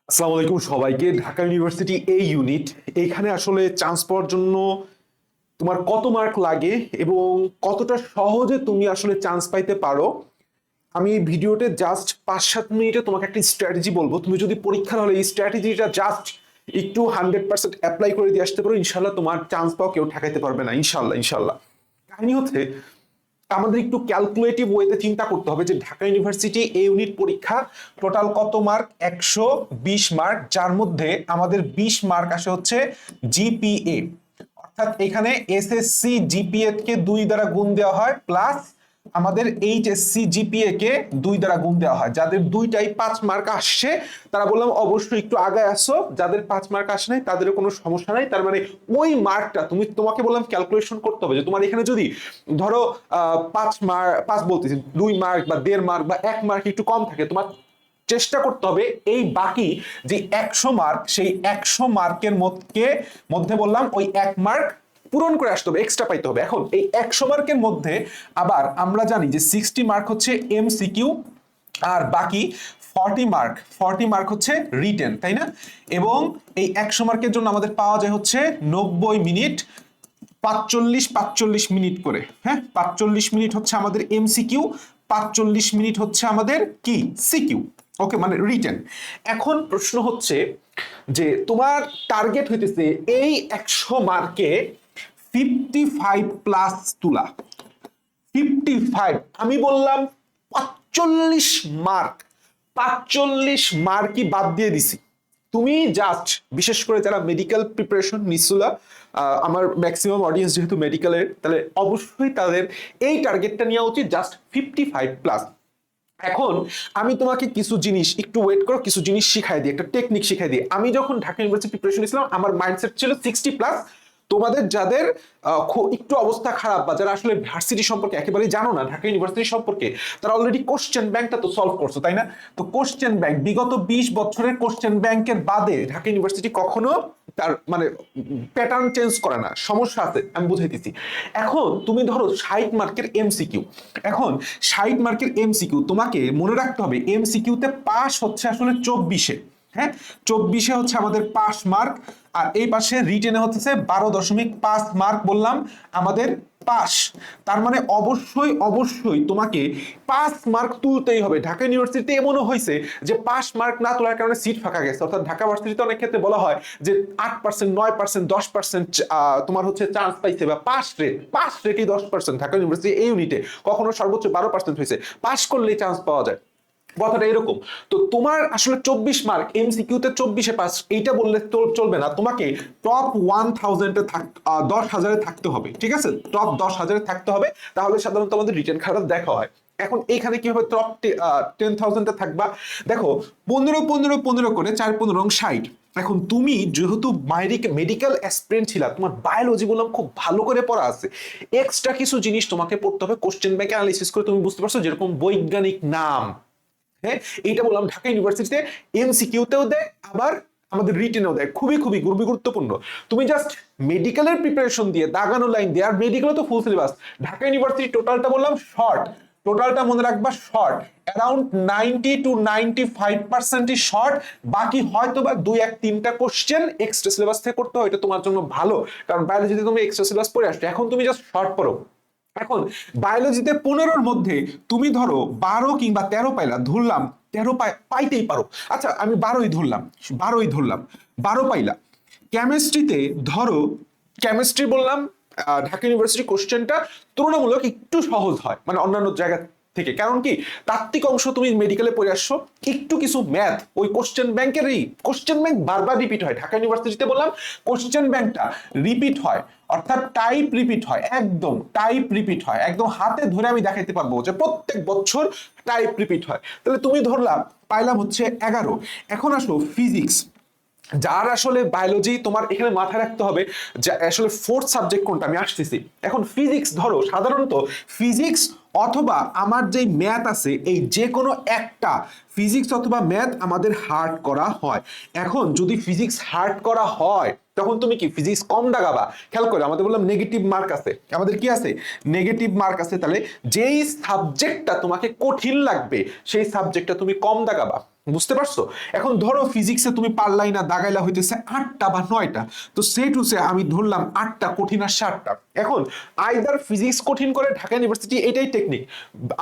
আসসালামু আলাইকুম সবাইকে। ঢাকা ইউনিভার্সিটি এই ইউনিট এইখানে আসলে চান্স পাওয়ার জন্য তোমার কত মার্ক লাগে এবং কতটা সহজে তুমি আসলে চান্স পাইতে পারো, আমি এই ভিডিওতে জাস্ট 5-7 মিনিটে তোমাকে একটা স্ট্র্যাটেজি বলবো। তুমি যদি পরীক্ষার হলে এই স্ট্র্যাটেজিটা জাস্ট একটু 100% অ্যাপ্লাই করে দিয়ে আসতে পারো, ইনশাল্লাহ তোমার চান্স পাও কেউ ঠেকাইতে পারবে না। ইনশাল্লাহ ইনশাল্লাহ। কাহিনী হচ্ছে, আমাদের একটু ক্যালকুলেটিভ ওয়েতে চিন্তা করতে হবে যে ঢাকা ইউনিভার্সিটি এই ইউনিট পরীক্ষা টোটাল কত মার্ক? 120 মার্ক, যার মধ্যে আমাদের 20 মার্ক আসে হচ্ছে জিপিএ। অর্থাৎ এখানে এসএসসি জিপিএ কে 2 দ্বারা গুণ দেওয়া হয়, প্লাস আমাদের এইচএসসি জিপিএ কে 2 দ্বারা গুণ দেওয়া হয়। যাদের দুইটাই 5 মার্ক আসছে তারা বললাম অবশ্যই একটু আগায় আসো, যাদের 5 মার্ক আসে নাই তাদের কোনো সমস্যা নাই। তার মানে ওই মার্কটা তোমাকে বললাম ক্যালকুলেশন করতে হবে যে তোমার এখানে যদি ধরো 5 মার্ক, 5 বলতেছি 2 মার্ক বা 1.5 মার্ক বা 1 মার্ক একটু কম থাকে, তোমার চেষ্টা করতে হবে এই বাকি যে 100 মার্ক, সেই 100 মার্কের মধ্যে বললাম ওই 1 মার্ক পূরণ করে আসতে হবে, এক্সট্রা পাইতে হবে। এখন এই 100 মার্কের মধ্যে আবার আমরা জানি যে 60 মার্ক হচ্ছে এমসিকিউ, আর বাকি 40 মার্ক হচ্ছে রিটেন, তাই না? এবং এই 100 মার্কের জন্য আমাদের পাওয়া যায় হচ্ছে 90 মিনিট, 45 মিনিট করে। হ্যাঁ, 45 মিনিট হচ্ছে আমাদের এমসিকিউ, 45 মিনিট হচ্ছে আমাদের কি সিকিউ। ওকে, মানে রিটেন। এখন প্রশ্ন হচ্ছে যে তোমার টার্গেট হইতেছে এই 100 মার্কে 55 প্লাস তুলা। 55, আমি বললাম 45 মার্ক, 45 মার্কই বাদ দিয়ে দিছি। তুমি জাস্ট, বিশেষ করে যারা মেডিকেল প্রিপারেশন নিচ্ছিল, আমার ম্যাক্সিমাম অডিয়েন্স যেহেতু মেডিকেলের, তাহলে অবশ্যই তাদের এই টার্গেটটা নেওয়া উচিত, জাস্ট 55 প্লাস। এখন আমি তোমাকে কিছু জিনিস, একটু ওয়েট করো, কিছু জিনিস শিখাই দিই, একটা টেকনিক শিখাই দিই। আমি যখন ঢাকা ইউনিভার্সিটি প্রিপারেশন নিয়েছিলাম আমার মাইন্ডসেট ছিল 60 প্লাস। তোমাদের যাদের একটু অবস্থা খারাপ বা যারা আসলে ভার্সিটি সম্পর্কে একেবারেই জানো না, ঢাকা ইউনিভার্সিটি সম্পর্কে, তারা অলরেডি কোশ্চেন ব্যাংকটা তো সলভ করছো, তাই না? তো কোশ্চেন ব্যাংক, বিগত 20 বছরের কোশ্চেন ব্যাংকের বাদে ঢাকা ইউনিভার্সিটি কখনো তার মানে প্যাটার্ন চেঞ্জ করে না। সমস্যা আছে, আমি বুঝাইতেছি। এখন তুমি ধরো 60 মার্কের এমসিকিউ, এখন 60 মার্কের এমসিকিউ তোমাকে মনে রাখতে হবে এমসিকিউতে পাস হচ্ছে আসলে 24-এ। হ্যাঁ, 24-এ হচ্ছে আমাদের পাস মার্ক, আর এই পাশে রিটেনে হচ্ছে 12.5 মার্ক বললাম আমাদের পাস। তার মানে অবশ্যই অবশ্যই তোমাকে 5 মার্ক তুলতেই হবে। ঢাকা ইউনিভার্সিটিতে এমনও হয়েছে যে 5 মার্ক না তোলার কারণে সিট ফাঁকা গেছে। অর্থাৎ ঢাকা ভার্সিটিতে অনেক ক্ষেত্রে বলা হয় যে 8%, 9%, 10% তোমার হচ্ছে চান্স পাইছে, বা পাস রেটই 10%। ঢাকা ইউনিভার্সিটি এই ইউনিটে কখনো সর্বোচ্চ 12% হয়েছে। পাস করলেই চান্স পাওয়া যায়, কথাটা এরকম। তো তোমার আসলে 24 মার্ক এমসিকিউতে 24-এ পাস, এইটা বললে চলবে না। তোমাকে টপ 1000-এ 10,000-এ থাকতে হবে, ঠিক আছে? টপ 10,000-এ থাকতে হবে, তাহলে সাধারণত আমাদের রিটেন খাতা দেখা হয়। এখন এইখানে কি হবে? টপ 10,000-এ থাকবা। দেখো, 15-15-15 করে 4-15-60। এখন তুমি যেহেতু মেডিকেল অ্যাসপিরেন্ট ছিলা, তোমার বায়োলজি বললাম খুব ভালো করে পড়া আছে। এক্সট্রা কিছু জিনিস তোমাকে পড়তে হবে, কোশ্চেন ব্যাংক অ্যানালিসিস করে তুমি বুঝতে পারছো, যেরকম বৈজ্ঞানিক নাম। হ্যাঁ, এইটা বললাম ঢাকা ইউনিভার্সিটিতে এমসিকিউতেও দেয়, আবার আমাদের রিটেনেও দেয়। খুবই খুবই গুরুত্বপূর্ণ। তুমি জাস্ট মেডিকেলের প্রিপারেশন দিয়ে দাগানো লাইন দিয়ে, আর মেডিকেলও তো ফুল সিলেবাস। ঢাকা ইউনিভার্সিটি টোটালটা বললাম শর্ট, টোটালটা মনে রাখবা শর্ট, অ্যারাউন্ড 90-95% শর্ট। বাকি হয়তো বা 2-1-3টা কোশ্চেন এক্সট্রা সিলেবাস থেকে করতে হয়, এটা তোমার জন্য ভালো, কারণ বায়োলজিতে তুমি এক্সট্রা সিলেবাস পড়ে আসছো। এখন তুমি জাস্ট শর্ট পড়ো। এখন বায়োলজিতে 15-র মধ্যে তুমি ধরো 12 কিংবা 13 পাইলা, ধরলাম 13 পাইতেই পারো। আচ্ছা, আমি 12ই ধরলাম, 12 পাইলা। কেমিস্ট্রিতে ধরো, কেমিস্ট্রি বললাম ঢাকা ইউনিভার্সিটি কোশ্চেনটা তুলনামূলক একটু সহজ হয়, মানে অন্যান্য জায়গা থেকে। কারণ কি, তাত্ত্বিক অংশ তুমি মেডিকেলে পড়ে আসছো, একটু কিছু ম্যাথ ওই কোশ্চেন ব্যাংক বারবার রিপিট হয়। ঢাকা ইউনিভার্সিটিতে বললাম কোশ্চেন ব্যাংকটা রিপিট হয়, অর্থাৎ টাইপ রিপিট হয়, একদম টাইপ রিপিট হয়, একদম হাতে ধরে আমি দেখাইতে পারবো যে প্রত্যেক বছর টাইপ রিপিট হয়। তাহলে তুমি ধরলাম পাইলাম হচ্ছে 11। এখন আসো ফিজিক্স, যার আসলে বায়োলজি, তোমার এখানে মাথায় রাখতে হবে যে আসলে ফোর্থ সাবজেক্ট কোনটা, আমি আসতেছি। এখন ফিজিক্স ধরো, সাধারণত ফিজিক্স অথবা আমার যেই ম্যাথ আছে এই যে কোনো একটা ফিজিক্স অথবা ম্যাথ আমাদের হার্ড করা হয়। এখন যদি ফিজিক্স হার্ড করা হয় তখন তুমি কি ফিজিক্স কম দাগাবা? খেয়াল করে আমাদের বললাম নেগেটিভ মার্ক আছে, আমাদের কি আছে নেগেটিভ মার্ক আছে, তাহলে যেই সাবজেক্টটা তোমাকে কঠিন লাগবে সেই সাবজেক্টটা তুমি কম দাগাবা। বুঝতে পারছো? এখন ধরো ফিজিক্সে তুমি পারলাই না, দাগাইলা হইতেছে 8টা বা 9টা, তো সে টু সে আমি ধরলাম 8টা কঠিন আর 7টা। এখন আইদার ফিজিক্স কঠিন করে ঢাকা ইউনিভার্সিটি, এটাই টেকনিক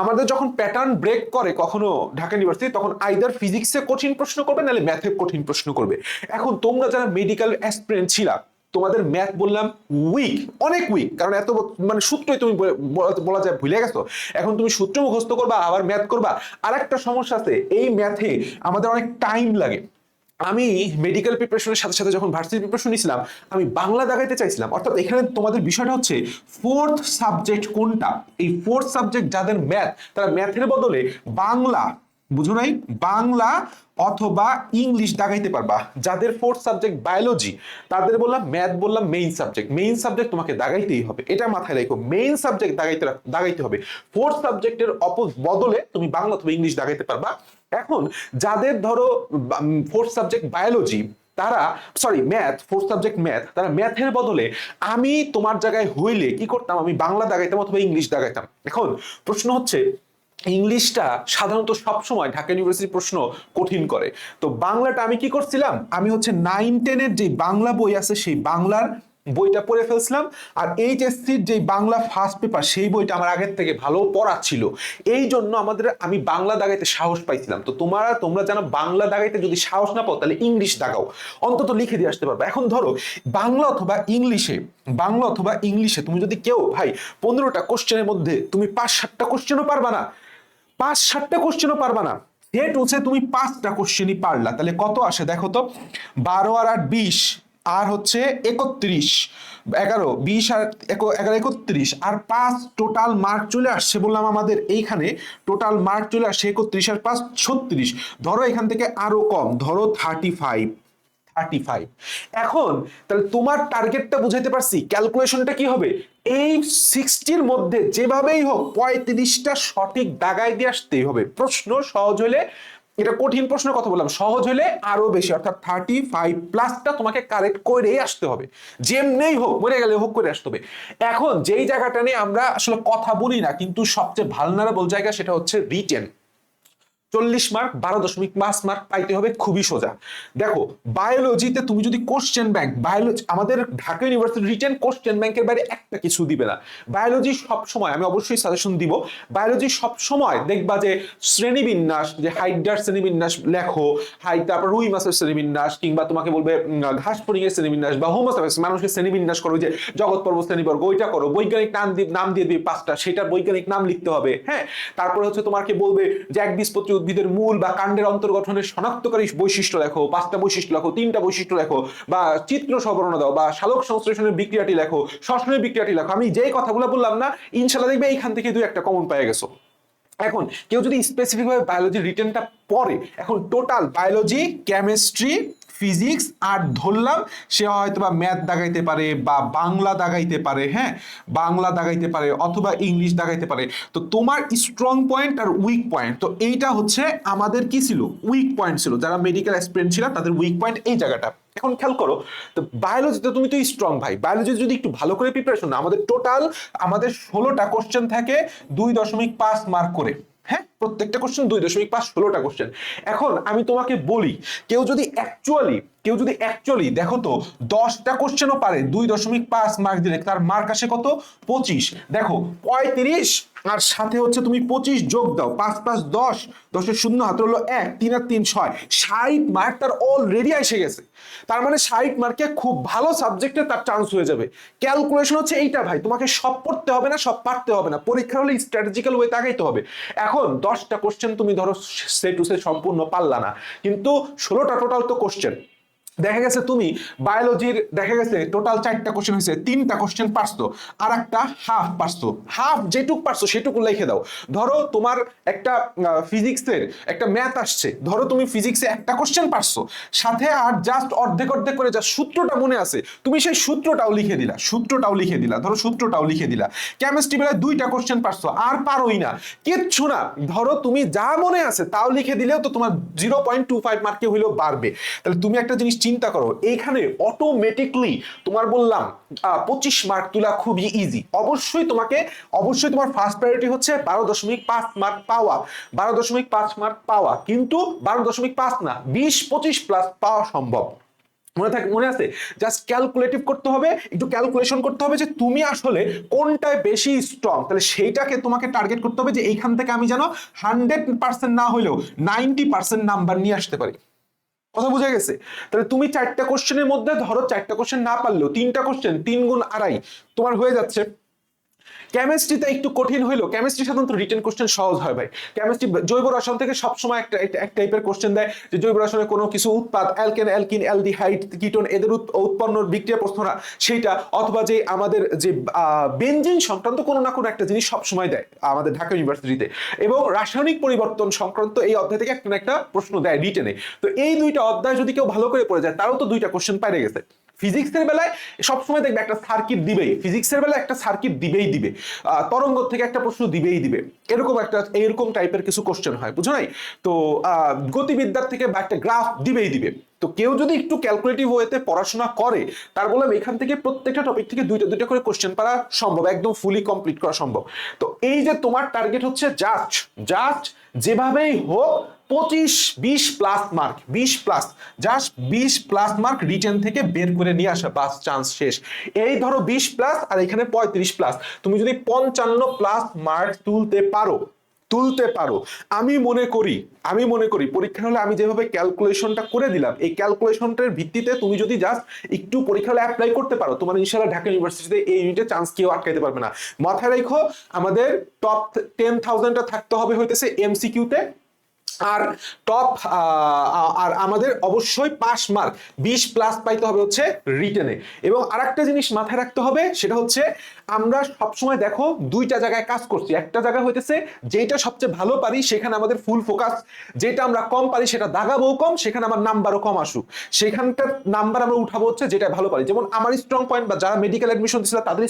আমাদের, যখন প্যাটার্ন ব্রেক করে কখনো ঢাকা ইউনিভার্সিটি তখন আইদার ফিজিক্সে কঠিন প্রশ্ন করবে নাহলে ম্যাথে কঠিন প্রশ্ন করবে। এখন তোমরা যারা মেডিকেল অ্যাসপিরেন্ট ছিলা তোমাদের ম্যাথ বললাম উইক, অনেক উইক, কারণ এত মানে সূত্রই তুমি বলা যায় ভুলে গেছো। এখন তুমি সূত্র মুখস্থ করবা আবার ম্যাথ করবা। আর একটা সমস্যা আছে, এই ম্যাথে আমাদের অনেক টাইম লাগে। আমি মেডিকেল প্রিপারেশনের সাথে সাথে যখন ভার্সিটি প্রিপারেশন নিয়েছিলাম আমি বাংলা দাগাইতে চাইছিলাম, অর্থাৎ এখানে তোমাদের বিষয়টা হচ্ছে ফোর্থ সাবজেক্ট কোনটা। এই ফোর্থ সাবজেক্ট যাদের ম্যাথ তারা ম্যাথের বদলে বাংলা, বুঝো নাই, বাংলা অথবা ইংলিশ দাগাইতে পারবা। যাদের ফোর্থ সাবজেক্ট বায়োলজি তাদের বললাম ম্যাথ বললাম মেইন সাবজেক্ট, মেইন সাবজেক্ট তোমাকে দাগাইতেই হবে, এটা মাথায় রাখো, মেইন সাবজেক্ট দাগাইতে হবে। ফোর্থ সাবজেক্টের বদলে তুমি বাংলা অথবা ইংলিশ দাগাইতে পারবা। এখন যাদের ধরো ফোর্থ সাবজেক্ট বায়োলজি তারা, sorry math, fourth subject math, তারা ম্যাথের বদলে আমি তোমার জায়গায় হইলে কি করতাম, আমি বাংলা দাগাইতাম অথবা ইংলিশ দাগাইতাম। এখন প্রশ্ন হচ্ছে ইংলিশটা সাধারণত সবসময় ঢাকা ইউনিভার্সিটির প্রশ্ন কঠিন করে, তো বাংলাটা আমি কি করছিলাম, আমি হচ্ছে 9-10-এর যে বাংলা বই আছে সেই বাংলার বইটা পড়ে ফেলছিলাম, আর এইচএসসির যে বাংলা ফার্স্ট পেপার সেই বইটা আমার আগের থেকে ভালো পড়া ছিল, এই জন্য আমি বাংলা দাগাইতে সাহস পাইছিলাম। তো তোমরা জানো বাংলা দাগাইতে যদি সাহস না পাও তাহলে ইংলিশ দাগাও, অন্তত লিখে দিয়ে আসতে পারবে। এখন ধরো বাংলা অথবা ইংলিশে তুমি যদি কেউ ভাই 15টা কোশ্চেনের মধ্যে তুমি 5-7টা কোশ্চেনও পারবা না, 5-7টা কোশ্চেনও পারবা না, সেট হচ্ছে তুমি 5টা কোশ্চেনই পারলা, তাহলে কত আসে দেখো তো, 12 আর 8 20, আর হচ্ছে 31, 11 20 আর 11 31 আর 5, টোটাল মার্ক চলে আসছে বললাম আমাদের এইখানে, টোটাল মার্ক চলে আসছে 31 আর 5 36, ধরো এখান থেকে আরো কম, ধরো 35। এখন তাহলে তোমার টার্গেটটা বুঝাইতে পারছি, ক্যালকুলেশনটা কি হবে, এই 60-র মধ্যে যেভাবেই হোক 35টা সঠিক দাগায় দিয়ে আসতেই হবে। প্রশ্ন সহজ হলে, এটা কঠিন প্রশ্ন কথা বললাম, সহজ হলে আরো বেশি, অর্থাৎ 35+টা তোমাকে কারেক্ট করে আসতে হবে, যেমনেই হোক, মরে গেলে হোক করে আসতে হবে। এখন যেই জায়গাটা নিয়ে আমরা আসলে কথা বলি না কিন্তু সবচেয়ে ভালনারেবল জায়গা সেটা হচ্ছে রিটেন। 40 মার্ক 12.5 মার্ক পাইতে হবে, খুবই সোজা। দেখো বায়োলজিতে তুমি যদি কোশ্চেন ব্যাংক, বায়োলজি আমাদের ঢাকা ইউনিভার্সিটি রিটেন কোশ্চেন ব্যাংকের বাইরে একটা কিছু দিবে না। বায়োলজি সব সময়, আমি অবশ্যই সাজেশন দিব, বায়োলজি সব সময় দেখবা যে শ্রেণীবিন্যাস, যে হাইড্রার শ্রেণীবিন্যাস লেখো, তারপর রুই মাছের শ্রেণীবিন্যাস, কিংবা তোমাকে বলবে ঘাস ফড়িং এর শ্রেণীবিন্যাস বা হোমোসাপিয়েন্স মানুষের শ্রেণীবিন্যাস করো, যে জগৎ পর্ব শ্রেণীবর্গ ওইটা করো, বৈজ্ঞানিক নাম দিয়ে দিবে 5টা, সেটার বৈজ্ঞানিক নাম লিখতে হবে। হ্যাঁ, তারপরে হচ্ছে তোমাকে বলবে যে একবীজপত্রী উদ্ভিদের মূল বা কাণ্ডের অন্তর্গঠনের শনাক্তকারী বৈশিষ্ট্য লেখো, 5টা বৈশিষ্ট্য লেখো, 3টা বৈশিষ্ট্য লেখো, বা চিত্র সবর্ণনা দাও, বা সালোক সংশ্লেষণের বিক্রিয়াটি লেখো, শ্বসনের বিক্রিয়াটি লেখো। আমি যেই কথাগুলো বললাম না, ইনশাল্লাহ দেখবে এইখান থেকে 2-1টা কমন পেয়ে গেছো। এখন কেউ যদি স্পেসিফিক ভাবে বায়োলজি রিটেনটা পড়ে, এখন টোটাল বায়োলজি, কেমিস্ট্রি, ফিজিক্স আর ধরলাম সে হয়তো বা ম্যাথ দাগাইতে পারে বা বাংলা দাগাইতে পারে, হ্যাঁ বাংলা দাগাইতে পারে অথবা ইংলিশ দাগাইতে পারে। তো তোমার স্ট্রং পয়েন্ট আর উইক পয়েন্ট, তো এইটা হচ্ছে আমাদের কি ছিল, উইক পয়েন্ট ছিল, যারা মেডিকেল অ্যাসপিরেন্ট ছিল তাদের উইক পয়েন্ট এই জায়গাটা। এখন খেয়াল করো, তো বায়োলজিতে তুমি তো স্ট্রং ভাই, বায়োলজি যদি একটু ভালো করে প্রিপারেশন, আমাদের টোটাল 16টা কোশ্চেন থাকে 2.5 মার্ক করে, হ্যাঁ প্রত্যেকটা কোশ্চেন 2.5, 16টা কোশ্চেন। এখন আমি তোমাকে বলি, কেউ যদি অ্যাকচুয়ালি দেখো তো 10টা কোশ্চেনও পারে 2.5 মার্ক দিলে তার মার্ক আসে কত, 25। দেখো 35 আর সাথে হচ্ছে তুমি 25 যোগ দাও, 5 + 10, 10-এর শূন্য হাতে হলো 1, 3 আর 3 6, 60 মার্ক তার অলরেডি এসে গেছে। তার মানে 60 মার্কে খুব ভালো সাবজেক্টে তার চান্স হয়ে যাবে। ক্যালকুলেশন হচ্ছে এইটা ভাই, তোমাকে সব পড়তে হবে না, সব পারতে হবে না, পরীক্ষা হলে স্ট্র্যাটেজিক্যাল ওয়ে তাকাইতে হবে। এখন 10টা কোশ্চেন তুমি ধরো সে টু সে সম্পূর্ণ পারলা না, কিন্তু 16টা টোটাল তো কোশ্চেন, দেখা গেছে তুমি বায়োলজির দেখা গেছে টোটাল 4টা কোশ্চেন হয়েছে, 3টা কোশ্চেন পারছো, আর একটা হাফ পারছো, হাফ যেটুক পারছো সেটুকু লিখে দাও। ধরো তোমার একটা ফিজিক্সের একটা ম্যাথ আসছে, ধরো তুমি ফিজিক্সে একটা কোশ্চেন পারছো, সাথে আর জাস্ট অর্ধেক অর্ধেক করে যা সূত্রটা মনে আছে তুমি সেই সূত্রটাও লিখে দিলা, সূত্রটাও লিখে দিলা, ধরো সূত্রটাও লিখে দিলা। কেমিস্ট্রি বেলায় 2টা কোশ্চেন পারছো, আর পারোই না, কিচ্ছু না, ধরো তুমি যা মনে আছে তাও লিখে দিলেও তো তোমার 0.25 মার্কে হইলেও বাড়বে। তাহলে তুমি একটা জিনিস চিন্তা করো, এইখানে অটোমেটিকলি তোমার বললাম 25 মার্ক তোলা খুবই ইজি। অবশ্যই তোমার ফার্স্ট প্রায়োরিটি হচ্ছে 12.5 মার্ক পাওয়া, 12.5 মার্ক পাওয়া, কিন্তু 12.5 না, 20-25 প্লাস পাওয়া সম্ভব। মনে আছে, জাস্ট ক্যালকুলেটিভ করতে হবে, একটু ক্যালকুলেশন করতে হবে যে তুমি আসলে কোনটায় বেশি স্ট্রং, তাহলে সেইটাকে তোমাকে টার্গেট করতে হবে যে এইখান থেকে আমি যেন 100% না হইলেও 90% নাম্বার নিয়ে আসতে পারি। কথা বুঝে গেছে? তাহলে তুমি 4টা কোশ্চেনের মধ্যে ধরো 4টা কোশ্চেন না পারলেও 3টা কোশ্চেন 3 গুণ আড়াই তোমার হয়ে যাচ্ছে। কেমিস্ট্রিতে একটু কঠিন হইলো, কেমিস্ট্রি সাধারণত রিটেন কোশ্চেন সহজ হয় ভাই। কেমিস্ট্রি জৈব রসায়ন থেকে সবসময় এক টাইপের কোশ্চেন দেয় যে জৈব রসায়নে কোনো কিছু উৎপাদ, অ্যালকেন, অ্যালকিন, অ্যালডিহাইড, কিটোন এদের উৎপন্ন বিক্রিয়া প্রশ্ন না সেইটা, অথবা যে আমাদের যে বেনজিন সংক্রান্ত কোনো না কোনো একটা জিনিস সবসময় দেয় আমাদের ঢাকা ইউনিভার্সিটিতে, এবং রাসায়নিক পরিবর্তন সংক্রান্ত এই অধ্যায় থেকে একটা না একটা প্রশ্ন দেয় রিটেনে। তো এই 2টা অধ্যায় যদি কেউ ভালো করে পড়ে যায় তারও তো 2টা কোশ্চেন পাইরে গেছে। ফিজিক্সের বেলায় সবসময় দেখবে একটা সার্কিট দিবেই, ফিজিক্সের বেলায় একটা সার্কিট দিবেই দিবে, তরঙ্গ থেকে একটা প্রশ্ন দিবেই দিবে, এরকম টাইপের কিছু কোশ্চেন হয়, বুঝো নাই? তো গতিবিদ্যার থেকে বা একটা গ্রাফ দিবেই দিবে। তো কেউ যদি একটু ক্যালকুলেটিভ ওয়েতে পড়াশোনা করে, তার বললাম এখান থেকে প্রত্যেকটা টপিক থেকে 2টা করে কোশ্চেন পারা সম্ভব, একদম ফুলি কমপ্লিট করা সম্ভব। তো এই যে তোমার টার্গেট হচ্ছে জাস্ট যেভাবেই হোক 25-20 plus mark, 20 plus, just 20 plus mark written থেকে বের করে নিয়ে আসা, বাস চান্স শেষ। এই ধরো 20 প্লাস আর এখানে 35 প্লাস, তুমি যদি 55 প্লাস মার্ক তুলতে পারো, আমি মনে করি পরীক্ষা হলে আমি যেভাবে ক্যালকুলেশনটা করে দিলাম, এই ক্যালকুলেশনটার ভিত্তিতে তুমি যদি জাস্ট একটু পরীক্ষা হলে অ্যাপ্লাই করতে পারো, তোমার ইনশাআল্লাহ ঢাকা ইউনিভার্সিটিতে এই ইউনিটে চান্স কেউ আটকাইতে পারবে না। মাথায় রাখো, আমাদের টপ 10,000টা থাকতে হবে হইতেছে এমসিকিউতে, আর আর আমাদের অবশ্যই পাস মার্ক 20 প্লাস পাইতে হবে হচ্ছে রিটেনে। এবং আরেকটা জিনিস মাথায় রাখতে হবে, সেটা হচ্ছে আমরা সবসময় দেখো 2টা জায়গায় কাজ করছি। একটা জায়গা হইতেছে যেটা সবচেয়ে ভালো পারি সেখানে আমাদের ফুল ফোকাস, যেটা আমরা কম পারি সেটা দাগাবো কম, সেখানে আমার নাম্বারও কম আসুক, সেখানকার নাম্বার আমরা উঠাবো হচ্ছে যেটা ভালো পারি। যেমন আমার স্ট্রং পয়েন্ট বা যারা মেডিকেল অ্যাডমিশন দিছিল তাদের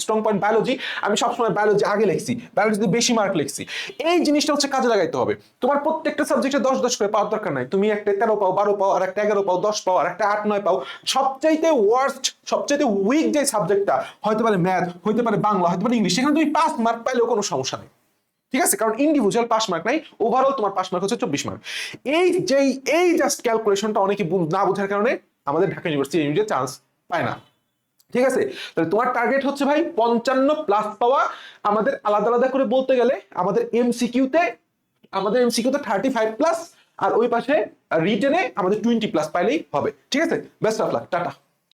স্ট্রং পয়েন্ট বায়োলজি, আমি সবসময় বায়োলজি আগে লিখছি, বায়োলজিতে বেশি মার্ক লিখছি। এই জিনিসটা হচ্ছে কাজে লাগাইতে হবে। তোমার প্রত্যেকটা সাবজেক্টে 10-10 করে পাওয়ার দরকার নাই, তুমি একটা 13 পাও, 12 পাও, আর একটা 11 পাও, 10 পাও, আর একটা 8-9 পাও। সবচাইতে ওয়ার্স্ট, সবচাইতে উইক যে সাবজেক্টটা হতে পারে ম্যাথ, হতে পারে বাংলা, হতে পারে ইংলিশ, সেখানে তুমি 5 মার্ক পাইলেও কোনো সমস্যা নেই, ঠিক আছে? কারণ ইন্ডিভিজুয়াল পাস মার্ক নাই, ওভারঅল তোমার পাস মার্ক হচ্ছে 24 মার্ক। এই জাস্ট ক্যালকুলেশনটা অনেকে না বোঝার কারণে আমাদের ঢাকা ইউনিভার্সিটি ইউনিটে চান্স পায় না, ঠিক আছে? তাহলে তোমার টার্গেট হচ্ছে ভাই 55 প্লাস পাওয়া। আমাদের আলাদা আলাদা করে বলতে গেলে আমাদের এমসিকিউতে 35 প্লাস, আর ওই পাশে রিটেনে আমাদের 20 প্লাস পাইলেই হবে, ঠিক আছে? Best of luck, tata.